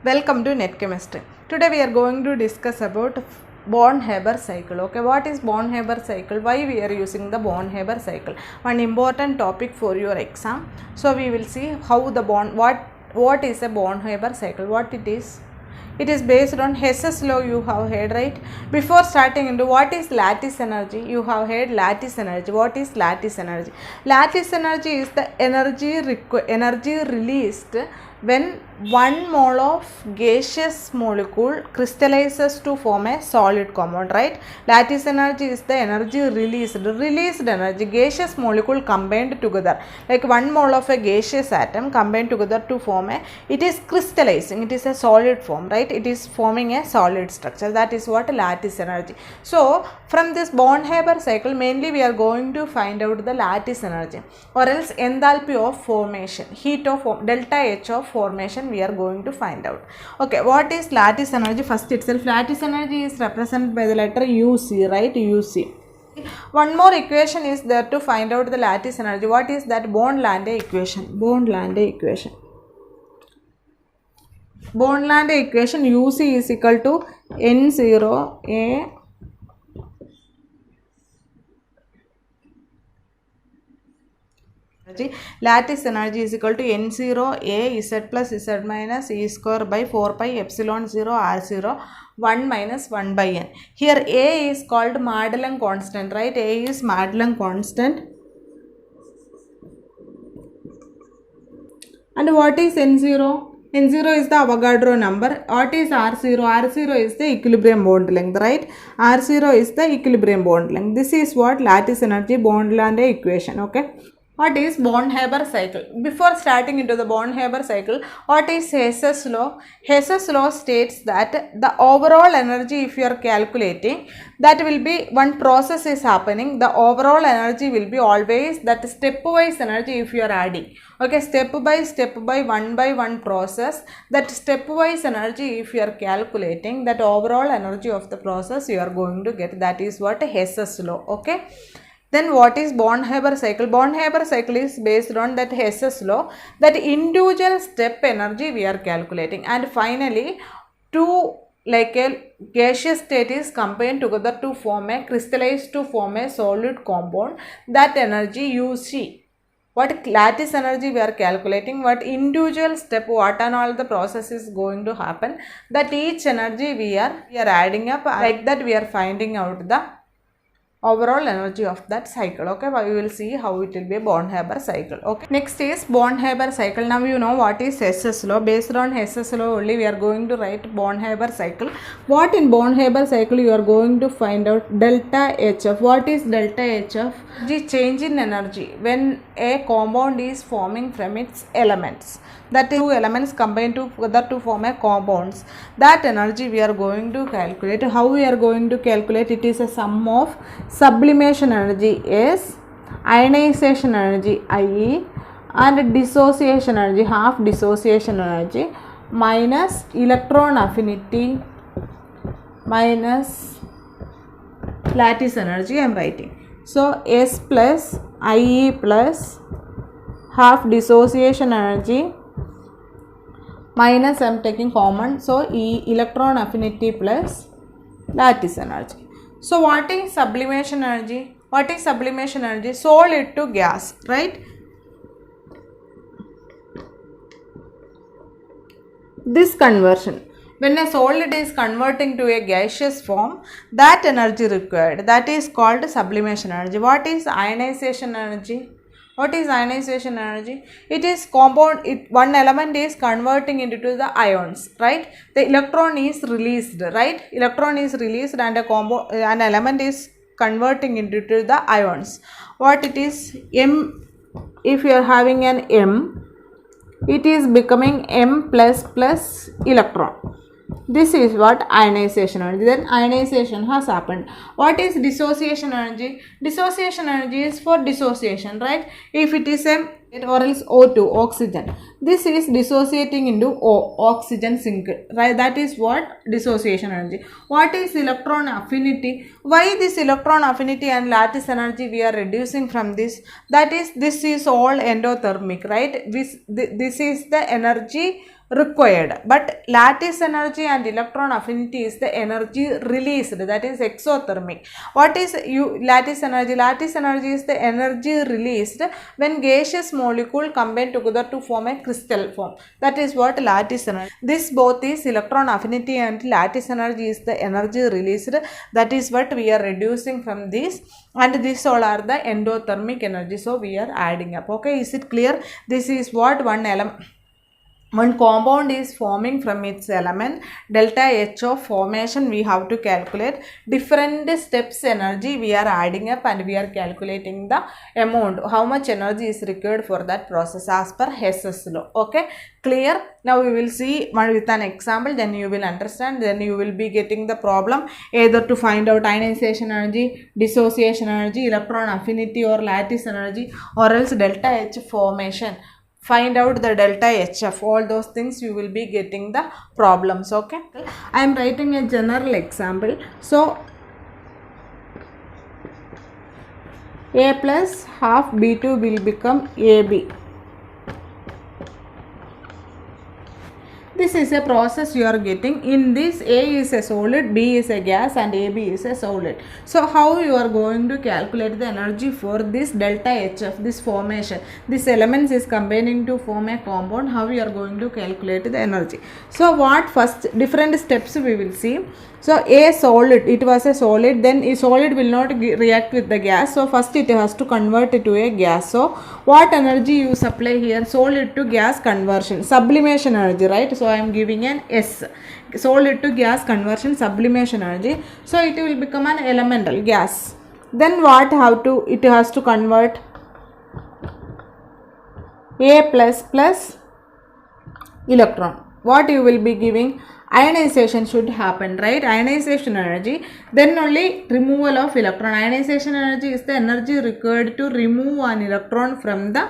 Welcome to Net Chemistry. Today we are going to discuss about Born-Haber cycle. Okay, what is Born-Haber cycle? Why we are using the Born-Haber cycle? One important topic for your exam. So we will see how the what is a Born-Haber cycle? What it is? It is based on Hess's law, you have heard, right? Before starting into what is lattice energy, you have heard lattice energy. What is lattice energy? Lattice energy is the energy released when 1 mole of gaseous molecule crystallizes to form a solid compound, right? Lattice energy is the energy released energy, gaseous molecule combined together, like 1 mole of a gaseous atom combined together to form it is crystallizing, it is a solid form, right? It is forming a solid structure. That is what lattice energy. So from this Born-Haber cycle, mainly we are going to find out the lattice energy, or else enthalpy of formation, heat of delta H of formation we are going to find out. Okay, what is lattice energy? First itself, lattice energy is represented by the letter UC, right? UC. One more equation is there to find out the lattice energy. What is that? Born-Landay equation. Born-Landay equation. Born-Landay equation, UC is equal to N0 lattice energy is equal to N0 A Z plus Z minus E square by 4 pi epsilon 0 R0 1 minus 1 by N. Here A is called Madelung constant, right? A is Madelung constant. And what is N0? N0 is the Avogadro number. What is R0? R0 is the equilibrium bond length, right? R0 is the equilibrium bond length. This is what lattice energy, Born-Landay equation, okay? What is Born-Haber cycle? Before starting into the Born-Haber cycle, what is Hess's law? Hess's law states that the overall energy, if you are calculating, that will be one process is happening, the overall energy will be always that stepwise energy if you are adding. Okay, step by one process, that stepwise energy if you are calculating, that overall energy of the process you are going to get. That is what Hess's law, okay? Then what is Born-Haber cycle? Born-Haber cycle is based on that Hess's law, that individual step energy we are calculating, and finally two like a gaseous state is combined together to form a crystallized to form a solid compound. That energy you see. What lattice energy we are calculating, what individual step, what and all the process is going to happen, that each energy we are adding up, like that we are finding out the overall energy of that cycle. Okay, we will see how it will be a Born-Haber cycle. Okay, next is Born-Haber cycle. Now you know what is Hess's law. Based on Hess's law only we are going to write Born-Haber cycle. What in Born-Haber cycle you are going to find out? Delta HF. What is delta HF? The change in energy when a compound is forming from its elements. That is two elements combined together to form a compounds. That energy we are going to calculate. How we are going to calculate? It is a sum of sublimation energy S, ionization energy IE, and dissociation energy, half dissociation energy, minus electron affinity minus lattice energy I am writing. So S plus IE plus half dissociation energy minus I am taking common, so E electron affinity plus lattice energy. So what is sublimation energy? What is sublimation energy? Solid to gas, right? This conversion, when a solid is converting to a gaseous form, that energy required, that is called sublimation energy. What is ionization energy? What is ionization energy? It is compound, one element is converting into the ions, right? The electron is released, right? Electron is released and an element is converting into the ions. What it is? M, if you are having an M, it is becoming M plus plus electron. This is what ionization energy. Then ionization has happened. What is dissociation energy? Dissociation energy is for dissociation, right? If it is a or else O2, oxygen, this is dissociating into oxygen single, right? That is what dissociation energy. What is electron affinity? Why this electron affinity and lattice energy we are reducing from this? That is, this is all endothermic, right? This is the energy required, but lattice energy and electron affinity is the energy released, that is exothermic. What is lattice energy? Lattice energy is the energy released when gaseous molecule combine together to form a crystal form, that is what lattice energy. This both is electron affinity and lattice energy is the energy released, that is what we are reducing from this, and this all are the endothermic energy, so we are adding up. Okay, is it clear? This is what one compound is forming from its element. Delta H of formation we have to calculate. Different steps energy we are adding up and we are calculating the amount, how much energy is required for that process as per Hess's law. Okay, clear? Now we will see one with an example, then you will understand, then you will be getting the problem either to find out ionization energy, dissociation energy, electron affinity or lattice energy, or else delta H formation. Find out the delta HF, all those things you will be getting the problems. Okay, I am writing a general example. So A plus half B2 will become AB. This is a process you are getting. In this, A is a solid, B is a gas and AB is a solid. So how you are going to calculate the energy for this delta HF, this formation? This elements is combining to form a compound. How you are going to calculate the energy? So what first different steps we will see. So A solid, it was a solid, then a solid will not react with the gas, so first it has to convert it to a gas. So what energy you supply here? Solid to gas conversion, sublimation energy, right? So I am giving an S, solid to gas conversion, sublimation energy. So it will become an elemental gas. Then what it has to convert A plus plus electron. What you will be giving? Ionization should happen, right? Ionization energy, then only removal of electron. Ionization energy is the energy required to remove an electron from the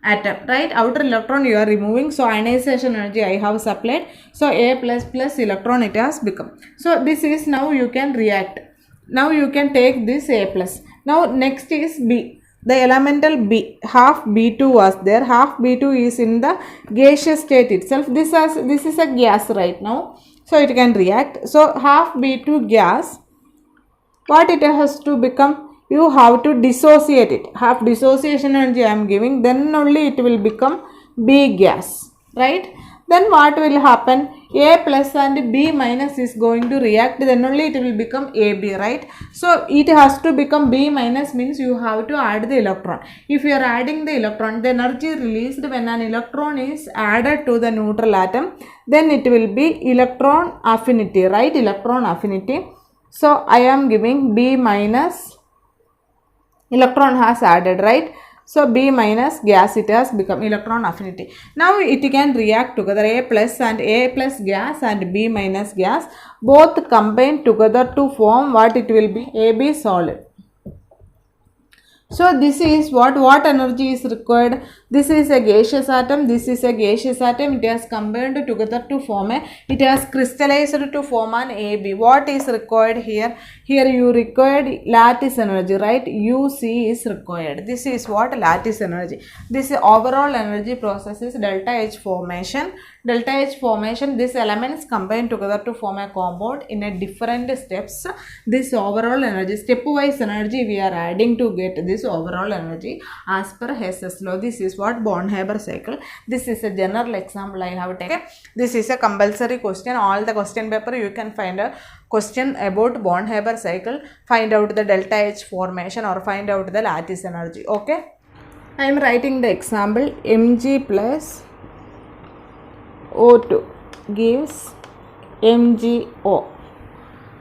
atom, right? Outer electron you are removing, so ionization energy I have supplied. So A plus plus electron it has become. So this is, now you can react, now you can take this A plus. Now next is B, the elemental B, half B2 was there, half B2 is in the gaseous state itself. This is a gas right now, so it can react. So half B2 gas, what it has to become? You have to dissociate it, half dissociation energy I am giving, then only it will become B gas, right? Then what will happen? A plus and B minus is going to react, then only it will become AB, right? So it has to become B minus, means you have to add the electron. If you are adding the electron, the energy released when an electron is added to the neutral atom, then it will be electron affinity, right? Electron affinity. So I am giving B minus, electron has added, right? So B minus gas, it has become electron affinity. Now it can react together, A plus gas and B minus gas both combine together to form what it will be? AB solid. So this is what energy is required. This is a gaseous atom, this is a gaseous atom, it has combined together to form it has crystallized to form an AB. What is required here? Here you required lattice energy, right? UC is required. This is what? Lattice energy. This overall energy process is delta H formation. Delta H formation, these elements combine together to form a compound in a different steps. This overall energy, stepwise energy we are adding to get this overall energy as per Hess's law. This is what? Born-Haber cycle. This is a general example I have taken. This is a compulsory question. All the question paper you can find a question about Born-Haber cycle. Find out the delta H formation or find out the lattice energy. Okay. I am writing the example. Mg plus O2 gives MgO.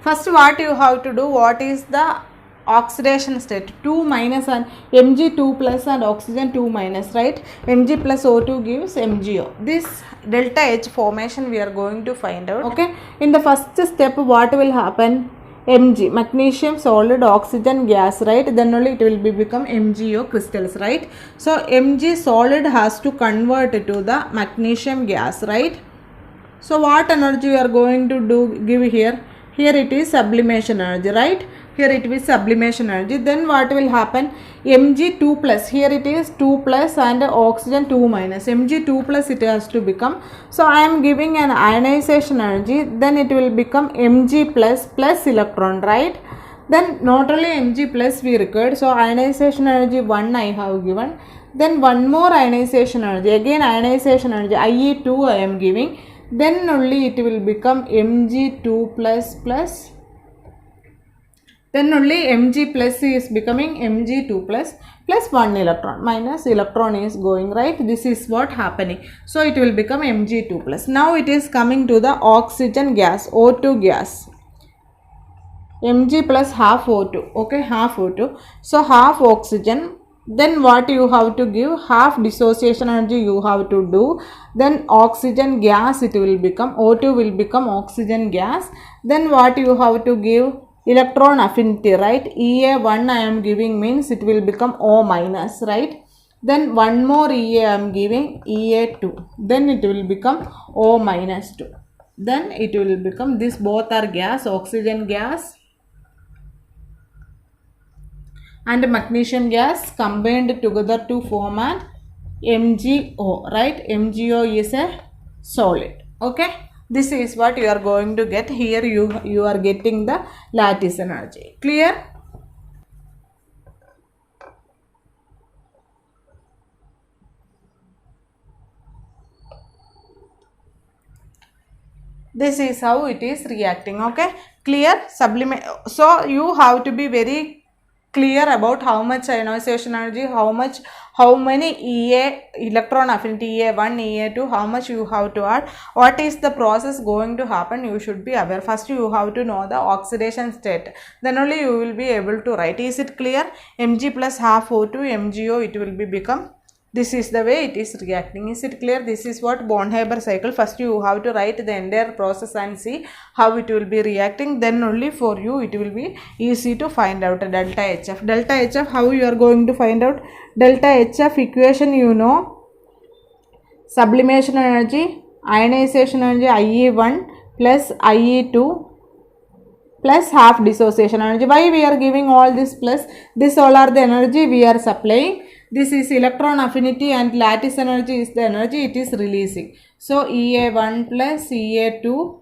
First what you have to do? What is the oxidation state? 2 minus and Mg2 plus and oxygen 2 minus, right? Mg plus O2 gives MgO. This delta H formation we are going to find out. Okay. In the first step what will happen? Mg, magnesium solid, oxygen gas, right? Then only it will become MgO crystals, right? So Mg solid has to convert to the magnesium gas, right? So what energy we are going to give here? here it is sublimation energy, right? Here it is sublimation energy. Then what will happen? Mg2 plus, here it is 2 plus and oxygen 2 minus, Mg2 plus it has to become, so I am giving an ionization energy, then it will become Mg plus plus electron, right? Then not only Mg plus we required, so ionization energy 1 I have given, then one more ionization energy, again ionization energy IE2 I am giving, then only it will become Mg2 plus plus, then only Mg plus is becoming Mg2 plus plus 1 electron, minus electron is going, right? This is what happening. So it will become Mg2 plus. Now it is coming to the oxygen gas, O2 gas. Mg plus half O2, okay, half O2. So half oxygen, then what you have to give? Half dissociation energy you have to do. Then oxygen gas it will become, O2 will become oxygen gas. Then what you have to give? Electron affinity, right? EA1 I am giving means it will become O minus, right? Then one more EA I am giving, EA2, then it will become O minus 2. Then it will become, this both are gas, oxygen gas and magnesium gas combined together to form an MgO, right? MgO is a solid, okay? This is what you are going to get. Here you are getting the lattice energy. Clear? This is how it is reacting, okay? Clear? Sublimate. So you have to be very clear about how much ionization energy, how many EA, electron affinity EA1, EA2, how much you have to add, what is the process going to happen, you should be aware. First you have to know the oxidation state, then only you will be able to write. Is it clear? Mg plus half O2 MgO it will be become, this is the way it is reacting. Is it clear? This is what Born-Haber cycle. First you have to write the entire process and see how it will be reacting, then only for you it will be easy to find out delta HF. Delta HF, how you are going to find out? Delta HF equation you know, sublimation energy, ionization energy IE1 plus IE2 plus half dissociation energy. Why we are giving all this plus? This all are the energy we are supplying. This is electron affinity and lattice energy is the energy it is releasing. So EA1 plus EA2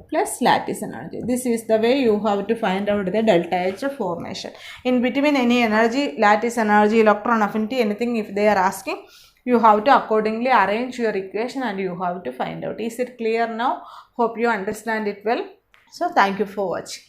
plus lattice energy. This is the way you have to find out the delta H formation. In between any energy, lattice energy, electron affinity, anything if they are asking, you have to accordingly arrange your equation and you have to find out. Is it clear now? Hope you understand it well. So thank you for watching.